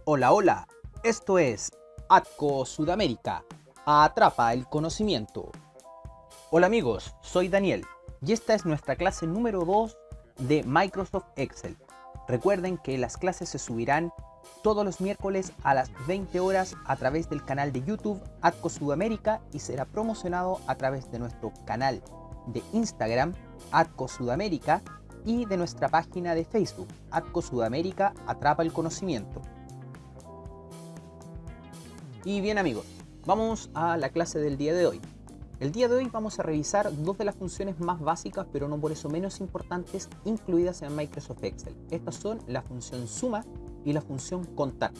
Hola, hola, esto es ATCO Sudamérica, atrapa el conocimiento. Hola amigos, soy Daniel y esta es nuestra clase número 2 de Microsoft Excel. Recuerden que las clases se subirán todos los miércoles a las 20 horas a través del canal de YouTube ATCO Sudamérica y será promocionado a través de nuestro canal de Instagram ATCO Sudamérica y de nuestra página de Facebook ATCO Sudamérica atrapa el conocimiento. Y bien amigos, vamos a la clase del día de hoy. El día de hoy vamos a revisar dos de las funciones más básicas, pero no por eso menos importantes, incluidas en Microsoft Excel. Estas son la función suma y la función contar.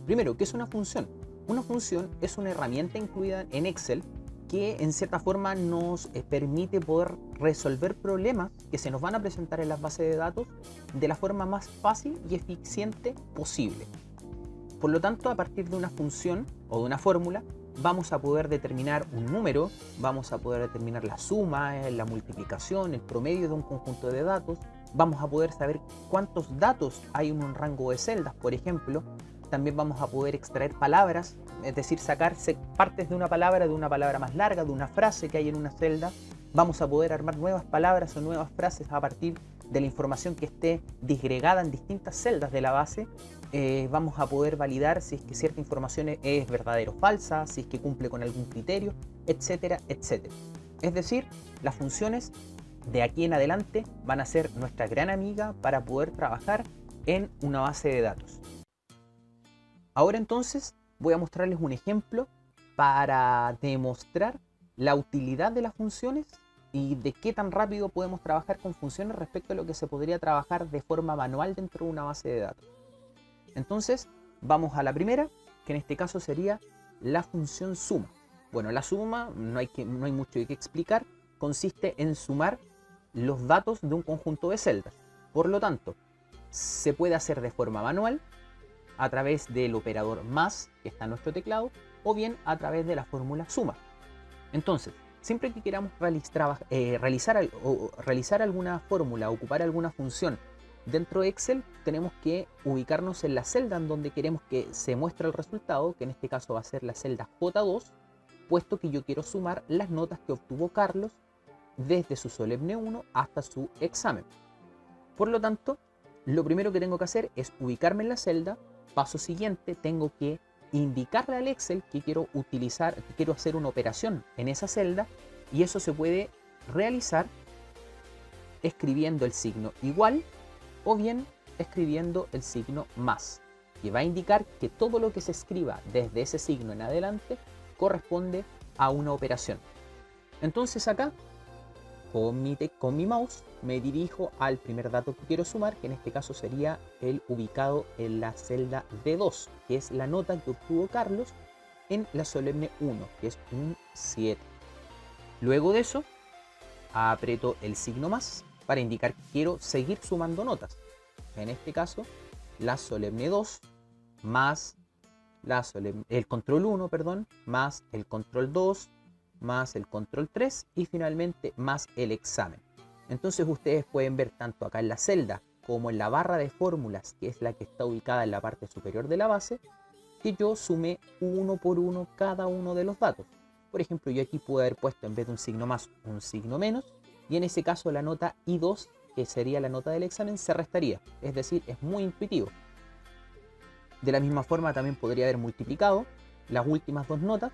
Primero, ¿qué es una función? Una función es una herramienta incluida en Excel que en cierta forma nos permite poder resolver problemas que se nos van a presentar en las bases de datos de la forma más fácil y eficiente posible. Por lo tanto, a partir de una función o de una fórmula, vamos a poder determinar un número, vamos a poder determinar la suma, la multiplicación, el promedio de un conjunto de datos, vamos a poder saber cuántos datos hay en un rango de celdas, por ejemplo. También vamos a poder extraer palabras, es decir, sacarse partes de una palabra más larga, de una frase que hay en una celda. Vamos a poder armar nuevas palabras o nuevas frases a partir de la información que esté disgregada en distintas celdas de la base. Vamos a poder validar si es que cierta información es verdadera o falsa, si es que cumple con algún criterio, etcétera, etcétera. Es decir, las funciones de aquí en adelante van a ser nuestra gran amiga para poder trabajar en una base de datos. Ahora entonces voy a mostrarles un ejemplo para demostrar la utilidad de las funciones y de qué tan rápido podemos trabajar con funciones respecto a lo que se podría trabajar de forma manual dentro de una base de datos. Entonces, vamos a la primera, que en este caso sería la función suma. Bueno, la suma, no hay mucho que explicar, consiste en sumar los datos de un conjunto de celdas. Por lo tanto, se puede hacer de forma manual, a través del operador más, que está en nuestro teclado, o bien a través de la fórmula suma. Entonces, siempre que queramos realizar alguna fórmula, ocupar alguna función dentro de Excel, tenemos que ubicarnos en la celda en donde queremos que se muestre el resultado, que en este caso va a ser la celda J2, puesto que yo quiero sumar las notas que obtuvo Carlos desde su solemne 1 hasta su examen. Por lo tanto, lo primero que tengo que hacer es ubicarme en la celda. Paso siguiente, tengo que indicarle al Excel que quiero utilizar, que quiero hacer una operación en esa celda, y eso se puede realizar escribiendo el signo igual o bien escribiendo el signo más, que va a indicar que todo lo que se escriba desde ese signo en adelante corresponde a una operación. Entonces acá, con mi mouse, me dirijo al primer dato que quiero sumar, que en este caso sería el ubicado en la celda D2, que es la nota que obtuvo Carlos en la solemne 1, que es un 7. Luego de eso, aprieto el signo más para indicar que quiero seguir sumando notas. En este caso, la solemne 2 más el control 1, perdón, más el control 2, más el control 3 y finalmente más el examen. Entonces ustedes pueden ver tanto acá en la celda como en la barra de fórmulas, que es la que está ubicada en la parte superior de la base, que yo sumé uno por uno cada uno de los datos. Por ejemplo, yo aquí pude haber puesto en vez de un signo más, un signo menos, y en ese caso la nota I2, que sería la nota del examen, se restaría. Es decir, es muy intuitivo. De la misma forma también podría haber multiplicado las últimas dos notas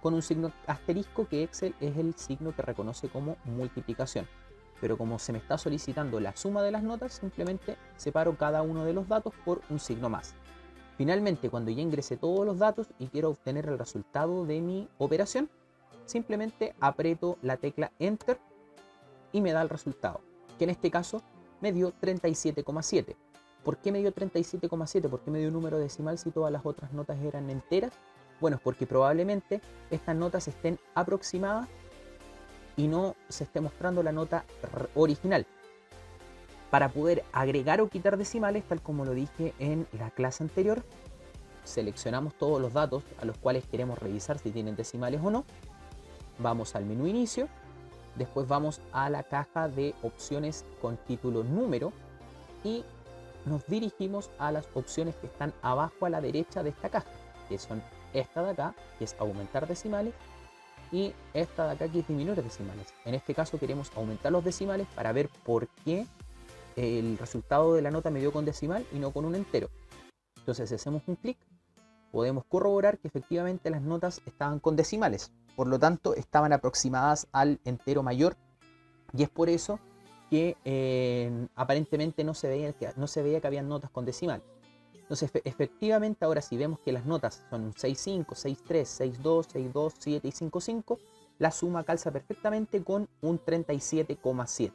con un signo asterisco, que Excel es el signo que reconoce como multiplicación. Pero como se me está solicitando la suma de las notas, simplemente separo cada uno de los datos por un signo más. Finalmente, cuando ya ingresé todos los datos y quiero obtener el resultado de mi operación, simplemente aprieto la tecla Enter y me da el resultado, que en este caso me dio 37,7. ¿Por qué me dio 37,7? ¿Por qué me dio un número decimal si todas las otras notas eran enteras? Bueno, porque probablemente estas notas estén aproximadas y no se esté mostrando la nota original. Para poder agregar o quitar decimales, tal como lo dije en la clase anterior, seleccionamos todos los datos a los cuales queremos revisar si tienen decimales o no. Vamos al menú inicio, después vamos a la caja de opciones con título número y nos dirigimos a las opciones que están abajo a la derecha de esta caja, que son esta de acá, que es aumentar decimales, y esta de acá, que es disminuir decimales. En este caso queremos aumentar los decimales para ver por qué el resultado de la nota me dio con decimal y no con un entero. Entonces, si hacemos un clic, podemos corroborar que efectivamente las notas estaban con decimales, por lo tanto estaban aproximadas al entero mayor, y es por eso que aparentemente no se veía que habían notas con decimal. Entonces, efectivamente, ahora si vemos que las notas son un 6.5, 6.3, 6.2, 6.2, 7 y 5.5, la suma calza perfectamente con un 37,7.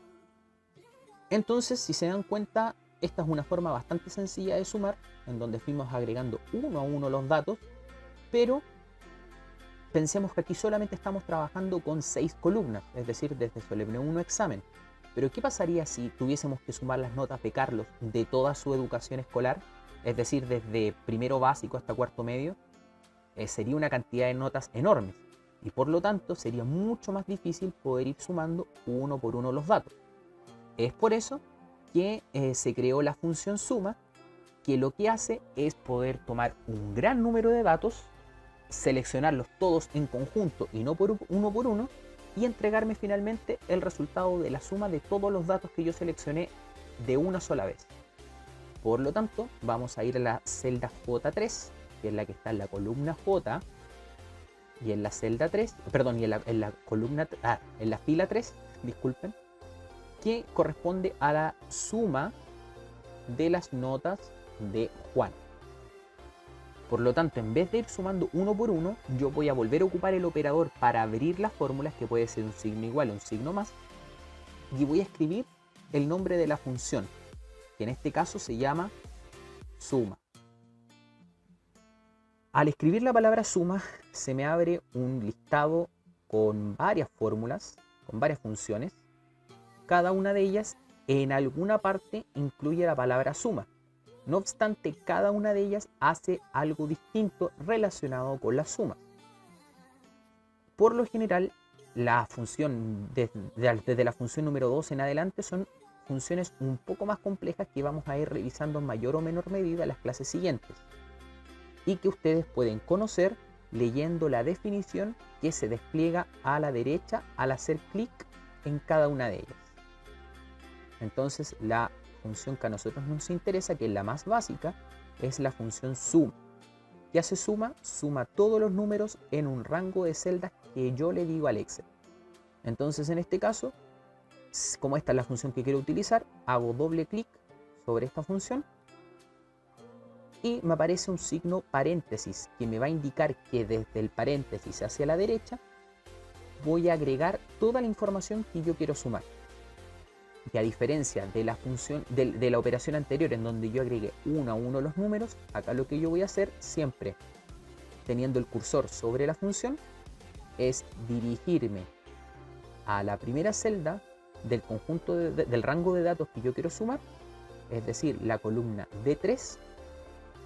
Entonces, si se dan cuenta, esta es una forma bastante sencilla de sumar, en donde fuimos agregando uno a uno los datos, pero pensemos que aquí solamente estamos trabajando con 6 columnas, es decir, desde Solemne 1 examen. Pero ¿qué pasaría si tuviésemos que sumar las notas de Carlos de toda su educación escolar? Es decir, desde primero básico hasta cuarto medio. Sería una cantidad de notas enormes. Y por lo tanto sería mucho más difícil poder ir sumando uno por uno los datos. Es por eso que se creó la función suma, que lo que hace es poder tomar un gran número de datos, seleccionarlos todos en conjunto y no por uno, y entregarme finalmente el resultado de la suma de todos los datos que yo seleccioné de una sola vez. Por lo tanto, vamos a ir a la celda J3, que es la que está en la columna J, y en la celda 3, perdón, y en la columna, en la fila 3, disculpen, que corresponde a la suma de las notas de Juan. Por lo tanto, en vez de ir sumando uno por uno, yo voy a volver a ocupar el operador para abrir las fórmulas, que puede ser un signo igual o un signo más, y voy a escribir el nombre de la función, que en este caso se llama suma. Al escribir la palabra suma, se me abre un listado con varias fórmulas, con varias funciones. Cada una de ellas en alguna parte incluye la palabra suma. No obstante, cada una de ellas hace algo distinto relacionado con la suma. Por lo general, la función desde la función número 2 en adelante son funciones un poco más complejas que vamos a ir revisando en mayor o menor medida en las clases siguientes, y que ustedes pueden conocer leyendo la definición que se despliega a la derecha al hacer clic en cada una de ellas. Entonces, la función que a nosotros nos interesa, que es la más básica, es la función suma. ¿Qué hace suma? Suma todos los números en un rango de celdas que yo le digo al Excel. Entonces, en este caso, como esta es la función que quiero utilizar, hago doble clic sobre esta función y me aparece un signo paréntesis que me va a indicar que desde el paréntesis hacia la derecha voy a agregar toda la información que yo quiero sumar. Y a diferencia de la función de la operación anterior, en donde yo agregué uno a uno los números, acá lo que yo voy a hacer, siempre teniendo el cursor sobre la función, es dirigirme a la primera celda del conjunto del rango de datos que yo quiero sumar, es decir, la columna D3,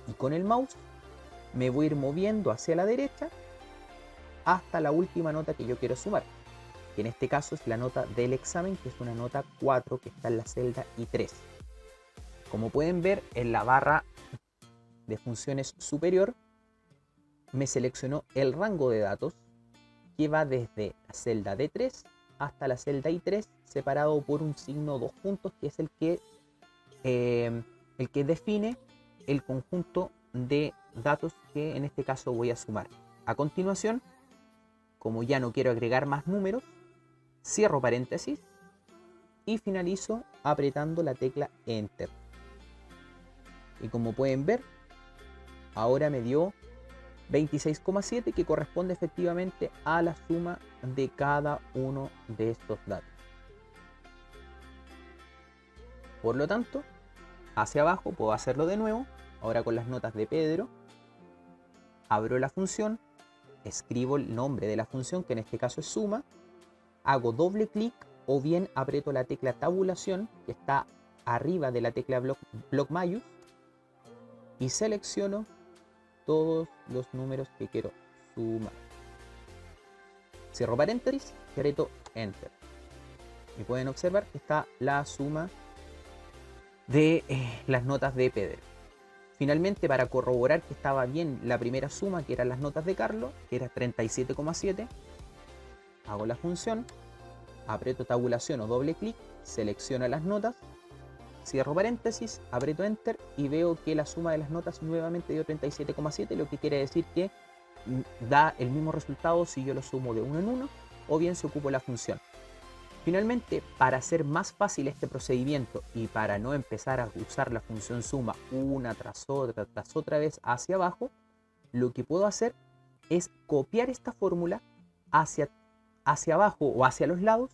y con el mouse me voy a ir moviendo hacia la derecha hasta la última nota que yo quiero sumar, que en este caso es la nota del examen, que es una nota 4 que está en la celda I3. Como pueden ver, en la barra de funciones superior me seleccionó el rango de datos que va desde la celda D3 hasta la celda I3, separado por un signo 2 puntos, que es el que define el conjunto de datos que en este caso voy a sumar. A continuación, como ya no quiero agregar más números, cierro paréntesis y finalizo apretando la tecla Enter. Y como pueden ver, ahora me dio 26,7, que corresponde efectivamente a la suma de cada uno de estos datos. Por lo tanto, hacia abajo puedo hacerlo de nuevo, ahora con las notas de Pedro. Abro la función, escribo el nombre de la función, que en este caso es suma, hago doble clic o bien aprieto la tecla tabulación, que está arriba de la tecla bloc mayús, y selecciono todos los números que quiero sumar. Cierro paréntesis y aprieto Enter. Y pueden observar que está la suma de las notas de Pedro. Finalmente, para corroborar que estaba bien la primera suma, que eran las notas de Carlos, que era 37,7, hago la función, aprieto tabulación o doble clic, selecciono las notas, cierro paréntesis, aprieto enter y veo que la suma de las notas nuevamente dio 37,7, lo que quiere decir que da el mismo resultado si yo lo sumo de uno en uno o bien si ocupo la función. Finalmente, para hacer más fácil este procedimiento y para no empezar a usar la función suma una tras otra vez hacia abajo, lo que puedo hacer es copiar esta fórmula hacia abajo o hacia los lados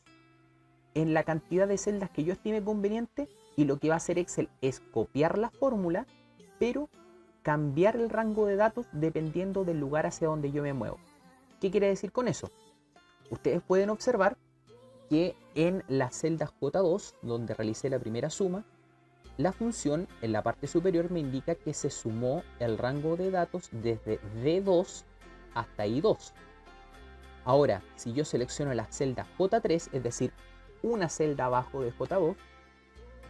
en la cantidad de celdas que yo estime conveniente, y lo que va a hacer Excel es copiar la fórmula, pero cambiar el rango de datos dependiendo del lugar hacia donde yo me muevo. ¿Qué quiere decir con eso? Ustedes pueden observar que en la celda J2, donde realicé la primera suma, la función en la parte superior me indica que se sumó el rango de datos desde D2 hasta I2. Ahora, si yo selecciono la celda J3, es decir, una celda abajo de J2,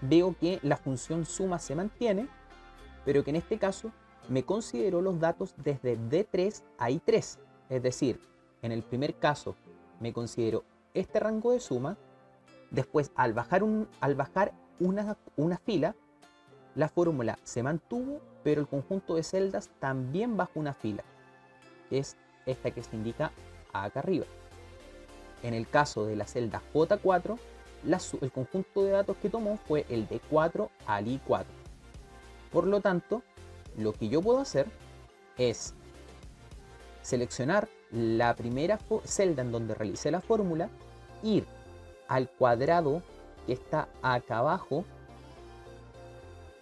veo que la función suma se mantiene, pero que en este caso me consideró los datos desde D3 a I3. Es decir, en el primer caso me consideró este rango de suma, después al bajar una fila, la fórmula se mantuvo, pero el conjunto de celdas también bajó una fila, que es esta que se indica acá arriba. En el caso de la celda J4, el conjunto de datos que tomó fue el de 4 al I4. Por lo tanto, lo que yo puedo hacer es seleccionar la primera celda en donde realicé la fórmula, ir al cuadrado que está acá abajo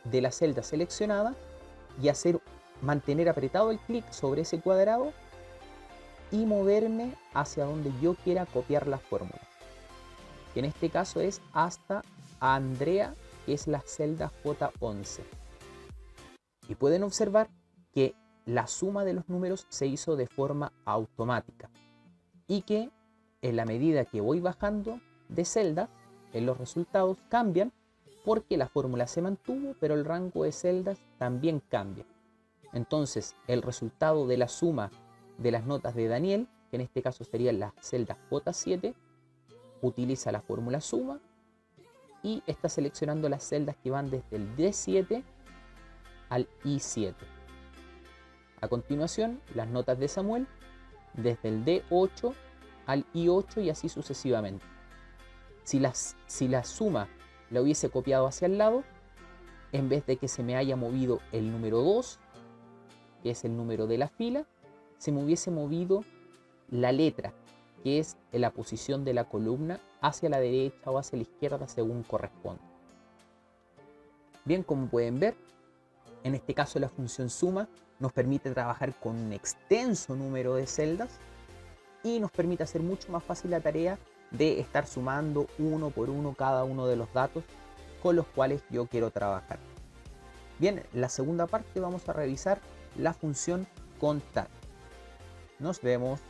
de la celda seleccionada y mantener apretado el clic sobre ese cuadrado y moverme hacia donde yo quiera copiar la fórmula, que en este caso es hasta Andrea, que es la celda J11. Y pueden observar que la suma de los números se hizo de forma automática y que en la medida que voy bajando de celda, en los resultados cambian porque la fórmula se mantuvo, pero el rango de celdas también cambia. Entonces, el resultado de la suma de las notas de Daniel, que en este caso sería la celda J7, utiliza la fórmula suma y está seleccionando las celdas que van desde el D7 al I7. A continuación, las notas de Samuel desde el D8 al I8 y así sucesivamente. Si la suma la hubiese copiado hacia el lado, en vez de que se me haya movido el número 2, que es el número de la fila, se me hubiese movido la letra, que es la posición de la columna, hacia la derecha o hacia la izquierda según corresponde. Bien, como pueden ver, en este caso la función suma nos permite trabajar con un extenso número de celdas y nos permite hacer mucho más fácil la tarea de estar sumando uno por uno cada uno de los datos con los cuales yo quiero trabajar. Bien, en la segunda parte vamos a revisar la función contar. Nos vemos.